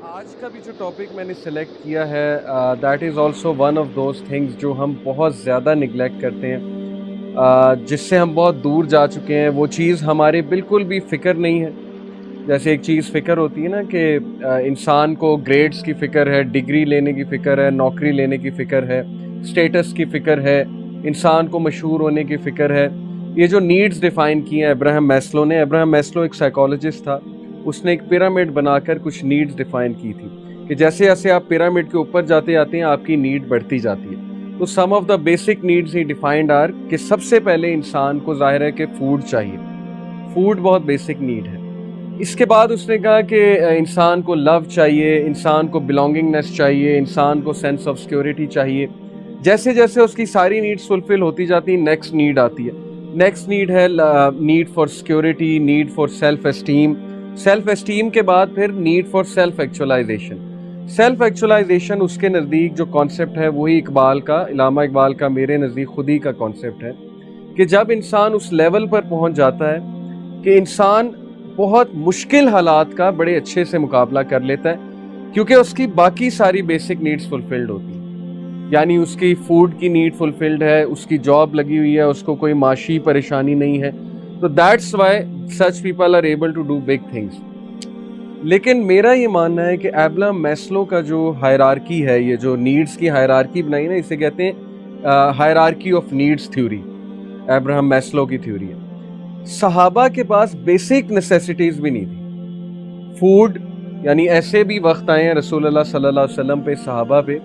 आज का भी जो टॉपिक मैंने सेलेक्ट किया है that is also one of those things जो हम बहुत ज़्यादा निगलेक्ट करते हैं, जिससे हम बहुत दूर जा चुके हैं। वो चीज़ हमारे बिल्कुल भी फ़िक्र नहीं है। जैसे एक चीज़ फ़िक्र होती है ना कि इंसान को ग्रेड्स की फ़िक्र है, डिग्री लेने की फ़िक्र है, नौकरी लेने की फ़िक्र है, स्टेटस की फ़िक्र है, इंसान को मशहूर होने की फ़िक्र है। ये जो नीड्स डिफ़ाइन किए हैं अब्राहम मैस्लो ने, अब्राहम मैस्लो एक साइकोलॉजिस्ट था। उसने एक पिरामिड बनाकर कुछ नीड्स डिफ़ाइन की थी कि जैसे जैसे आप पिरामिड के ऊपर जाते जाते हैं आपकी नीड बढ़ती जाती है। तो some of the basic needs ही डिफाइंड आर कि सबसे पहले इंसान को ज़ाहिर है कि फूड चाहिए। फूड बहुत बेसिक नीड है। इसके बाद उसने कहा कि इंसान को लव चाहिए, इंसान को बिलोंगिंगनेस चाहिए, इंसान को सेंस ऑफ सिक्योरिटी चाहिए। जैसे जैसे उसकी सारी नीड्स फुलफिल होती जाती हैं, नेक्स्ट नीड आती है। नेक्स्ट नीड है need for security, need for self esteem. Self esteem के बाद फिर need for self actualization. Self actualization उसके नज़दीक जो कॉन्सेप्ट है वही इकबाल का, इलामा इकबाल का मेरे नज़दीक खुद ही का कॉन्सेप्ट है कि जब इंसान उस लेवल पर पहुंच जाता है कि इंसान बहुत मुश्किल हालात का बड़े अच्छे से मुकाबला कर लेता है, क्योंकि उसकी बाकी सारी बेसिक नीड्स फुलफिल्ड होती हैं। यानी उसकी फूड की नीड फुलफिल्ड है, उसकी जॉब लगी हुई है, उसको कोई माशी परेशानी नहीं है। तो that's why such people are able to do big things. लेकिन मेरा ये मानना है कि अब्राहम मैस्लो का जो हायरार्की है, ये जो नीड्स की हायरार्की बनाई ना, इसे कहते हैं hierarchy of needs theory. Abraham Maslow की थ्योरी है। सहाबा के पास बेसिक नेसेसिटीज भी नहीं थी। फूड, यानी ऐसे भी वक्त आए हैं रसूलुल्लाह सल्लल्लाहु अलैहि वसल्लम पे, सहाबा पे,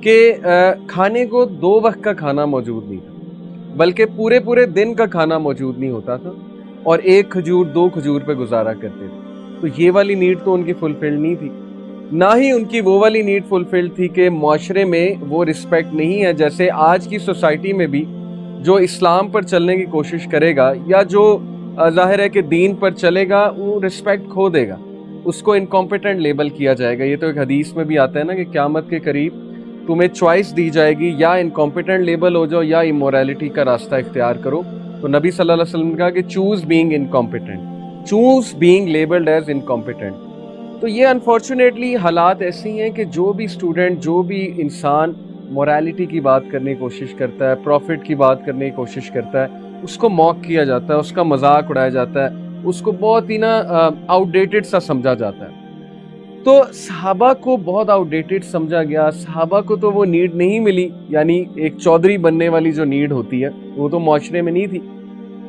कि खाने को 2 वक्त का खाना मौजूद नहीं था, बल्कि पूरे पूरे दिन का खाना मौजूद नहीं होता था, और 1 खजूर 2 खजूर पे गुजारा करते थे। तो ये वाली नीड तो उनकी फुलफिल्ड नहीं थी। ना ही उनकी वो वाली नीड फुलफिल्ड थी कि मुआशरे में वो रिस्पेक्ट नहीं है। जैसे आज की सोसाइटी में भी जो इस्लाम पर चलने की कोशिश करेगा या जो जाहिर है कि दीन पर चलेगा, वो रिस्पेक्ट खो देगा, उसको इनकॉम्पिटेंट लेबल किया जाएगा। ये तो एक हदीस में भी आता है ना कि क़यामत के करीब तुम्हें चॉइस दी जाएगी, या इनकॉम्पिटेंट लेबल हो जाओ या इमोरलिटी का रास्ता इख्तियार करो। तो नबी सल्लल्लाहु अलैहि वसल्लम ने कहा कि choose being incompetent, choose being labelled as incompetent. तो ये अनफॉर्चुनेटली हालात ऐसी हैं कि जो भी स्टूडेंट, जो भी इंसान मोरालिटी की बात करने की कोशिश करता है, प्रॉफिट की बात करने की कोशिश करता है, उसको मॉक किया जाता है, उसका मजाक उड़ाया जाता है, उसको बहुत ही ना आउटडेटेड सा समझा जाता है। तो सहाबा को बहुत आउटडेटेड समझा गया। सहाबा को तो वो नीड नहीं मिली, यानी एक चौधरी बनने वाली जो नीड होती है वो तो मुआशरे में नहीं थी।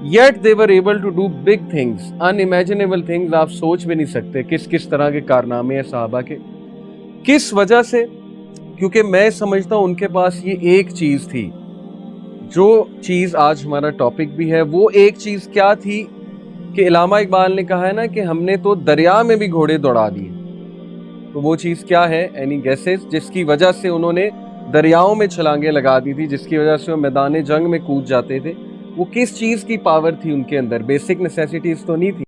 Yet they were able to do big things, unimaginable things. आप सोच भी नहीं सकते किस किस तरह के कारनामे हैं सहाबा के। किस वजह से? क्योंकि मैं समझता हूँ उनके पास ये एक चीज थी, जो चीज आज हमारा टॉपिक भी है। वो एक चीज क्या थी कि इलामा इकबाल ने कहा है ना कि हमने तो दरिया में भी घोड़े दौड़ा दिए। तो वो चीज क्या है? Any guesses? जिसकी वजह से उन्होंने दरियाओं में छलांगे लगा दी थी, जिसकी वजह से वो मैदान जंग में कूद जाते थे। वो किस चीज की पावर थी उनके अंदर? बेसिक नेसेसिटीज तो नहीं थी।